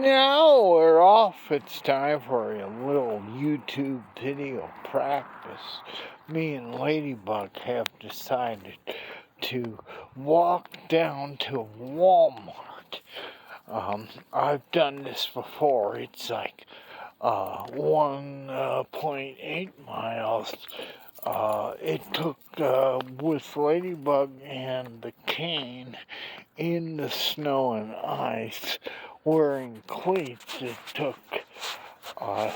now we're off. It's time for a little YouTube video practice. Me and Ladybug have decided to walk down to Walmart. I've done this before. It's like 1.8 miles. It took, with Ladybug and the cane in the snow and ice, wearing cleats, it took us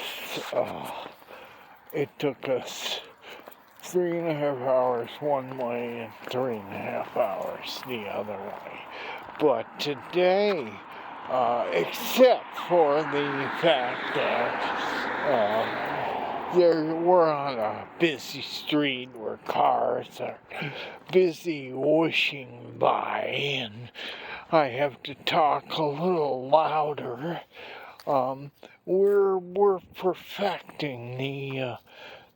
3.5 hours one way and 3.5 hours the other way. But today, except for the fact that we're on a busy street where cars are busy whooshing by, and I have to talk a little louder. We're perfecting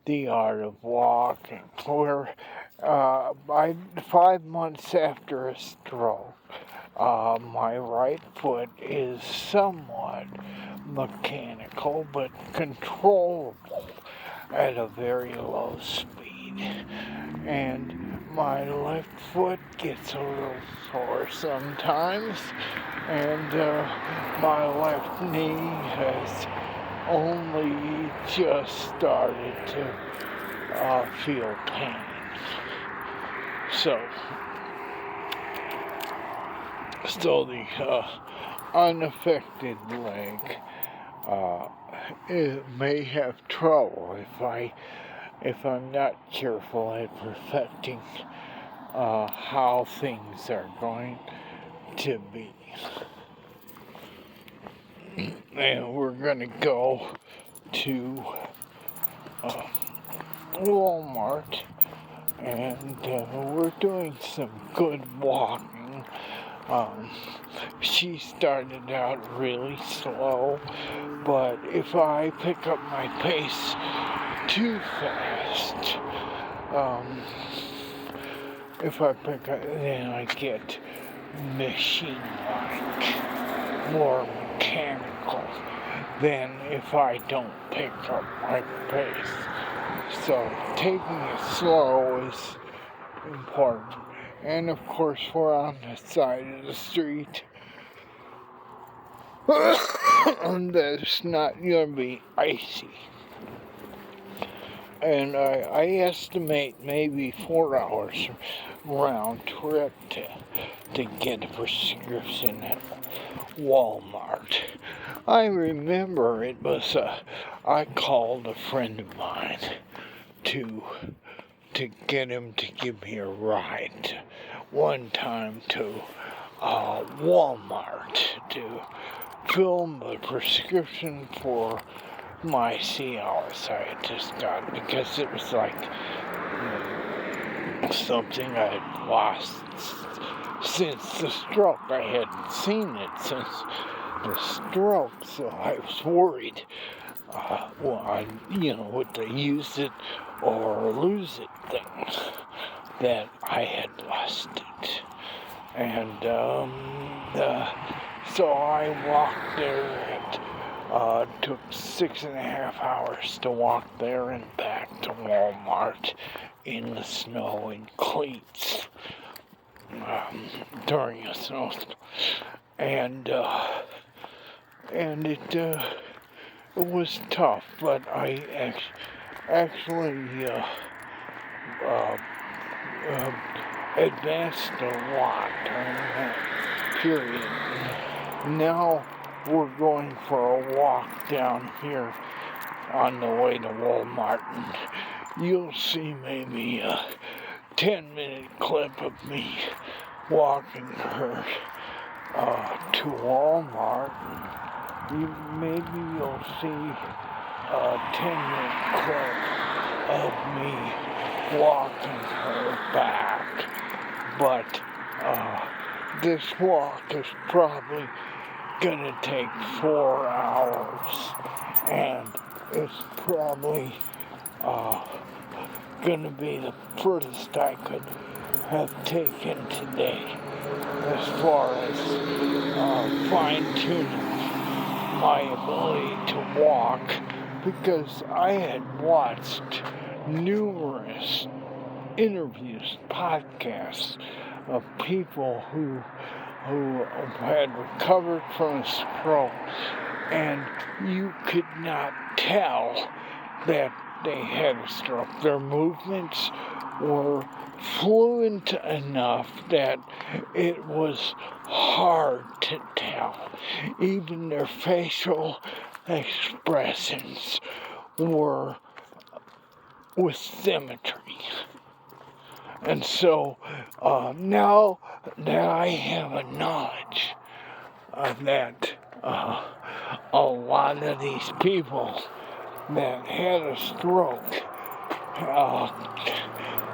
the art of walking. We're 5 months after a stroke. My right foot is somewhat mechanical, but controllable at a very low speed. And my left foot gets a little sore sometimes, and my left knee has only just started to feel pain. So the unaffected leg it may have trouble if I'm not careful at perfecting how things are going to be. And we're gonna go to Walmart, and we're doing some good walking. She started out really slow, but if I pick up my pace too fast, then I get machine-like, more mechanical than if I don't pick up my pace. So taking it slow is important. And of course, we're on the side of the street that's not going to be icy. And I estimate maybe 4 hours round trip to get a prescription at Walmart. I remember I called a friend of mine to get him to give me a ride one time to Walmart to film a prescription for my Cialis I had just got, because it was like something I had lost since the stroke. I hadn't seen it since the stroke, so I was worried. Would they use it or lose it thing, that I had lost it. And so I walked there. It took 6.5 hours to walk there and back to Walmart in the snow in cleats during a snowstorm. And it was tough, but I actually advanced a lot during that period. Now we're going for a walk down here on the way to Walmart, and you'll see maybe a 10-minute clip of me walking her to Walmart. Maybe you'll see a 10-minute clip of me walking her back. But this walk is probably gonna take 4 hours, and it's probably gonna be the furthest I could have taken today as far as fine-tuning my ability to walk because I had watched numerous interviews, podcasts of people who had recovered from a stroke, and you could not tell that they had a stroke. Their movements were fluent enough that it was hard to tell. Even their facial expressions were with symmetry. And so now that I have a knowledge of that, a lot of these people that had a stroke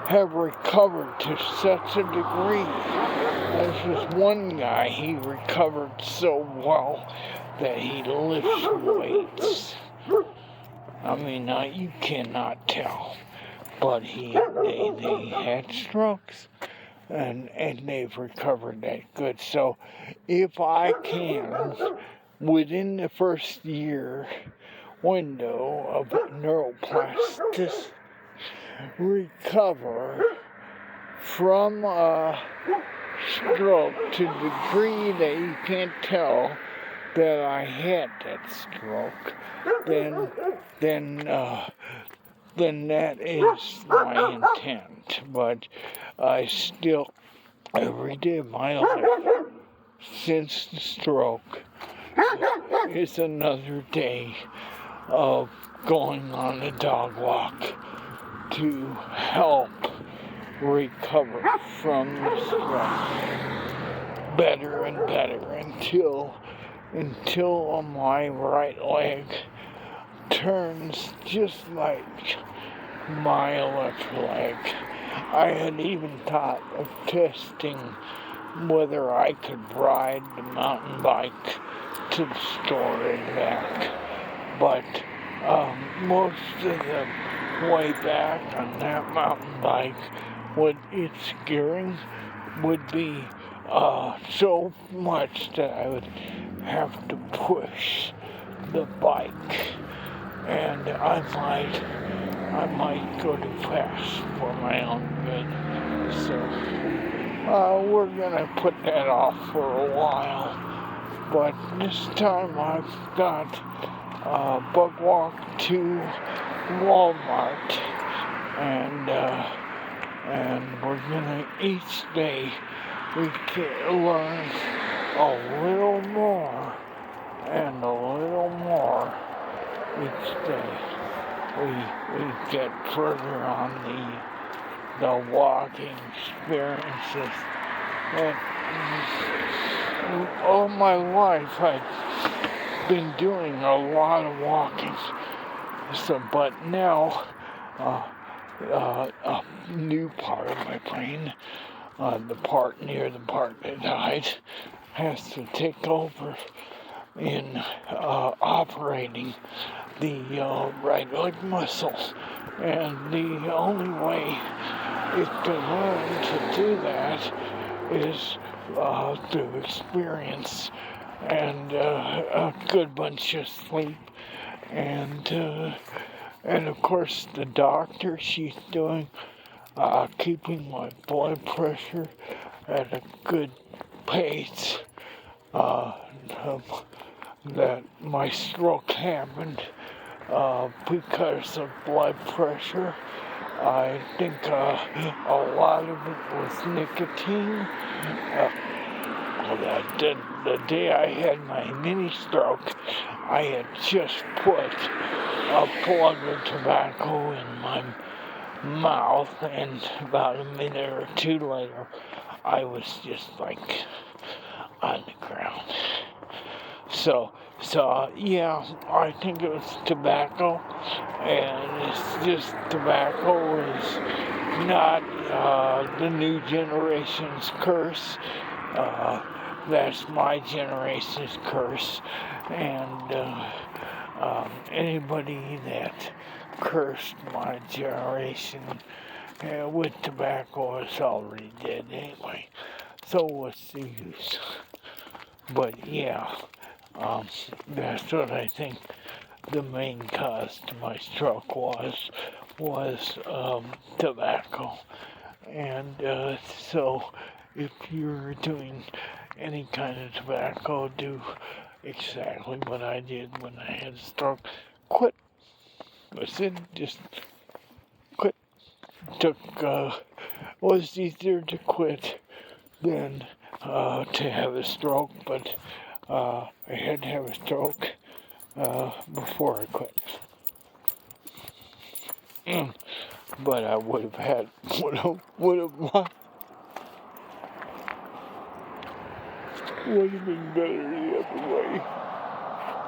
have recovered to such a degree. There's this one guy, he recovered so well that he lifts weights. I mean, you cannot tell. But they had strokes, and they've recovered that good. So if I can, within the first year window of neuroplasticity, recover from a stroke to the degree that you can't tell that I had that stroke, then that is my intent. But I still, every day of my life, since the stroke, is another day of going on a dog walk to help recover from the stroke better and better until my right leg turns just like my left leg. I had even thought of testing whether I could ride the mountain bike to the store and back, but most of the way back on that mountain bike, what its gearing would be so much that I would have to push the bike, and I might go too fast for my own good. So we're gonna put that off for a while. But this time I've got bug walk to Walmart, and we're gonna each day we can learn a little more and a little more each day. We get further on the walking experiences. And all my life I've been doing a lot of walking. So, but now a new part of my brain, the part near the part that died, has to take over in operating the right leg muscle. And the only way it can learn to do that is through experience and a good bunch of sleep. And of course the doctor, she's doing keeping my blood pressure at a good pace. That my stroke happened because of blood pressure. I think a lot of it was nicotine. The day I had my mini stroke, I had just put a plug of tobacco in my mouth, and about a minute or two later, I was just like on the ground. So yeah, I think it was tobacco, and it's just tobacco is not the new generation's curse. That's my generation's curse, and anybody that cursed my generation with tobacco is already dead anyway. So what's the use? But yeah, That's what I think the main cause to my stroke was tobacco. And so if you're doing any kind of tobacco, do exactly what I did when I had a stroke. Quit. Listen, just quit. Was easier to quit than to have a stroke, but I had to have a stroke before I quit. But I would have been better the other way.